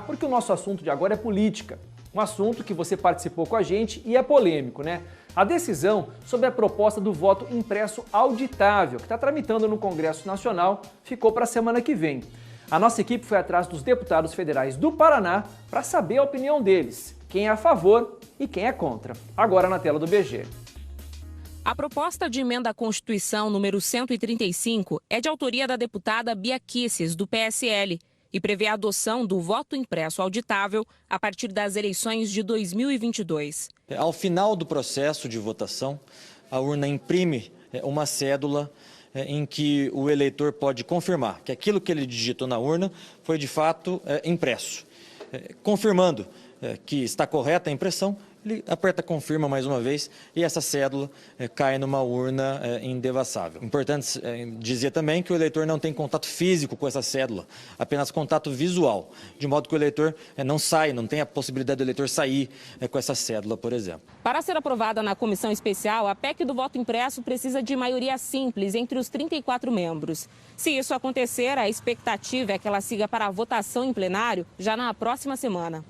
Porque o nosso assunto de agora é política. Um assunto que você participou com a gente e é polêmico, né? A decisão sobre a proposta do voto impresso auditável, que está tramitando no Congresso Nacional, ficou para a semana que vem. A nossa equipe foi atrás dos deputados federais do Paraná para saber a opinião deles, quem é a favor e quem é contra. Agora na tela do BG. A proposta de emenda à Constituição número 135 é de autoria da deputada Bia Kicis, do PSL, e prevê a adoção do voto impresso auditável a partir das eleições de 2022. Ao final do processo de votação, a urna imprime uma cédula em que o eleitor pode confirmar que aquilo que ele digitou na urna foi de fato impresso. Confirmando que está correta a impressão, ele aperta confirma mais uma vez e essa cédula cai numa urna indevassável. Importante dizer também que o eleitor não tem contato físico com essa cédula, apenas contato visual, de modo que o eleitor não tem a possibilidade do eleitor sair com essa cédula, por exemplo. Para ser aprovada na comissão especial, a PEC do voto impresso precisa de maioria simples entre os 34 membros. Se isso acontecer, a expectativa é que ela siga para a votação em plenário já na próxima semana.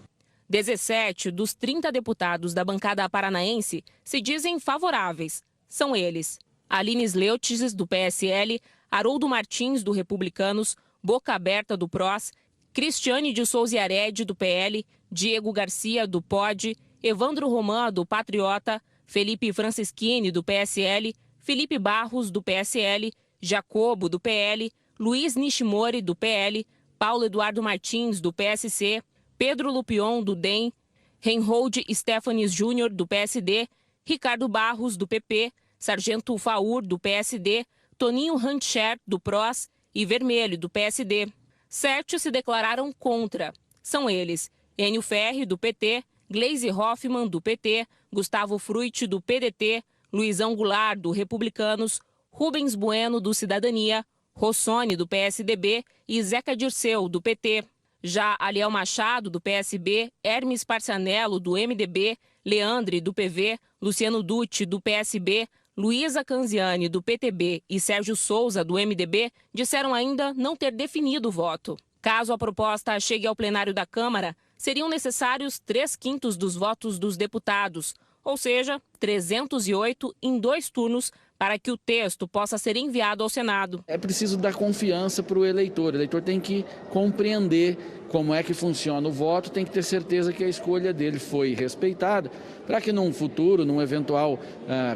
17 dos 30 deputados da bancada paranaense se dizem favoráveis. São eles: Aline Sleutges, do PSL, Haroldo Martins, do Republicanos, Boca Aberta, do PROS, Cristiane de Souza Yaredi, do PL, Diego Garcia, do POD, Evandro Roman, do Patriota, Felipe Francischini, do PSL, Felipe Barros, do PSL, Jacobo, do PL, Luiz Nishimori, do PL, Paulo Eduardo Martins, do PSC, Pedro Lupion, do DEM, Reinhold Stefanes Júnior, do PSD, Ricardo Barros, do PP, Sargento Faur, do PSD, Toninho Hancher, do PROS e Vermelho, do PSD. 7 se declararam contra. São eles: Enio Ferri, do PT, Gleisi Hoffmann, do PT, Gustavo Fruit, do PDT, Luizão Goulart, do Republicanos, Rubens Bueno, do Cidadania, Rossoni, do PSDB e Zeca Dirceu, do PT. Já Aliel Machado, do PSB, Hermes Parcianello, do MDB, Leandre, do PV, Luciano Dutti, do PSB, Luísa Canziani, do PTB e Sérgio Souza, do MDB, disseram ainda não ter definido o voto. Caso a proposta chegue ao plenário da Câmara, seriam necessários 3/5 dos votos dos deputados, ou seja, 308 em 2 turnos, para que o texto possa ser enviado ao Senado. É preciso dar confiança para o eleitor. O eleitor tem que compreender como é que funciona o voto, tem que ter certeza que a escolha dele foi respeitada, para que num futuro, numa eventual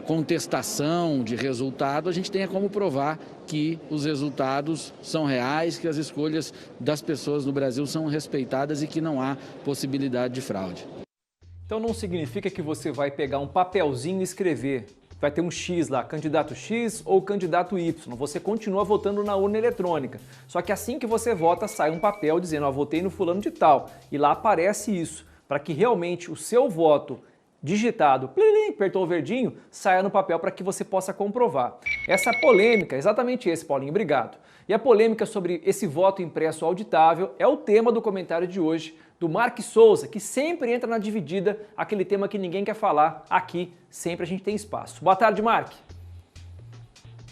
contestação de resultado, a gente tenha como provar que os resultados são reais, que as escolhas das pessoas no Brasil são respeitadas e que não há possibilidade de fraude. Então não significa que você vai pegar um papelzinho e escrever. Vai ter um X lá, candidato X ou candidato Y. Você continua votando na urna eletrônica. Só que assim que você vota, sai um papel dizendo, votei no fulano de tal. E lá aparece isso, para que realmente o seu voto digitado, apertou o verdinho, saia no papel para que você possa comprovar. Essa polêmica, exatamente esse, Paulinho, obrigado. E a polêmica sobre esse voto impresso auditável é o tema do comentário de hoje do Mark Souza, que sempre entra na dividida, aquele tema que ninguém quer falar. Aqui, sempre a gente tem espaço. Boa tarde, Mark.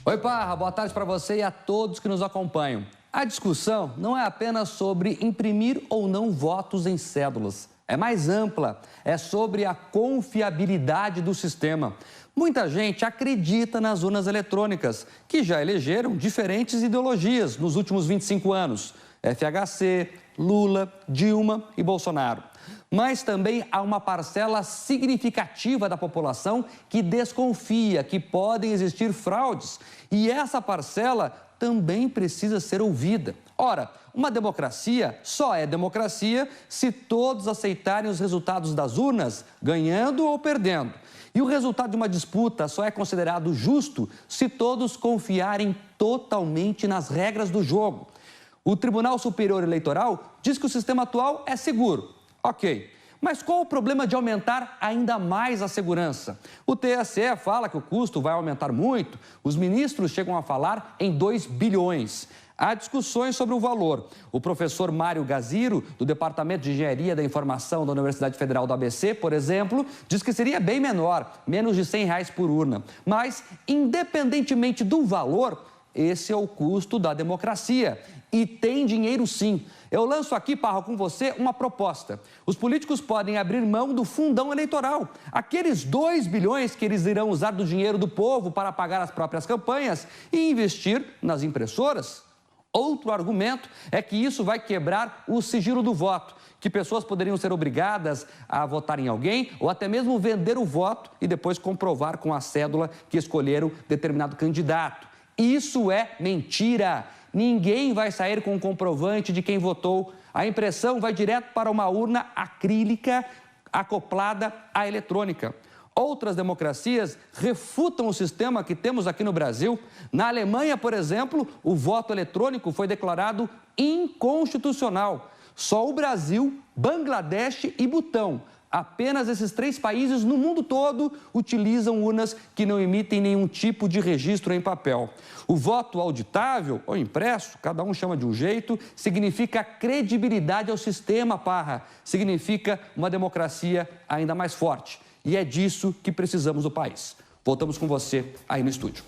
Oi, Parra. Boa tarde para você e a todos que nos acompanham. A discussão não é apenas sobre imprimir ou não votos em cédulas. É mais ampla. É sobre a confiabilidade do sistema. Muita gente acredita nas urnas eletrônicas, que já elegeram diferentes ideologias nos últimos 25 anos. FHC, Lula, Dilma e Bolsonaro. Mas também há uma parcela significativa da população que desconfia que podem existir fraudes. E essa parcela também precisa ser ouvida. Ora, uma democracia só é democracia se todos aceitarem os resultados das urnas, ganhando ou perdendo. E o resultado de uma disputa só é considerado justo se todos confiarem totalmente nas regras do jogo. O Tribunal Superior Eleitoral diz que o sistema atual é seguro. Ok, mas qual o problema de aumentar ainda mais a segurança? O TSE fala que o custo vai aumentar muito, os ministros chegam a falar em 2 bilhões. Há discussões sobre o valor. O professor Mário Gaziro, do Departamento de Engenharia da Informação da Universidade Federal do ABC, por exemplo, diz que seria bem menor, menos de R$100 por urna. Mas, independentemente do valor, esse é o custo da democracia. e tem dinheiro sim. Eu lanço aqui, Parra, com você uma proposta. Os políticos podem abrir mão do fundão eleitoral. Aqueles 2 bilhões que eles irão usar do dinheiro do povo para pagar as próprias campanhas e investir nas impressoras. Outro argumento é que isso vai quebrar o sigilo do voto, que pessoas poderiam ser obrigadas a votar em alguém ou até mesmo vender o voto e depois comprovar com a cédula que escolheram determinado candidato. Isso é mentira. Ninguém vai sair com um comprovante de quem votou. A impressão vai direto para uma urna acrílica acoplada à eletrônica. Outras democracias refutam o sistema que temos aqui no Brasil. Na Alemanha, por exemplo, o voto eletrônico foi declarado inconstitucional. Só o Brasil, Bangladesh e Butão, apenas esses 3 países no mundo todo utilizam urnas que não emitem nenhum tipo de registro em papel. O voto auditável ou impresso, cada um chama de um jeito, significa credibilidade ao sistema, Parra. Significa uma democracia ainda mais forte. E é disso que precisamos no país. Voltamos com você aí no estúdio.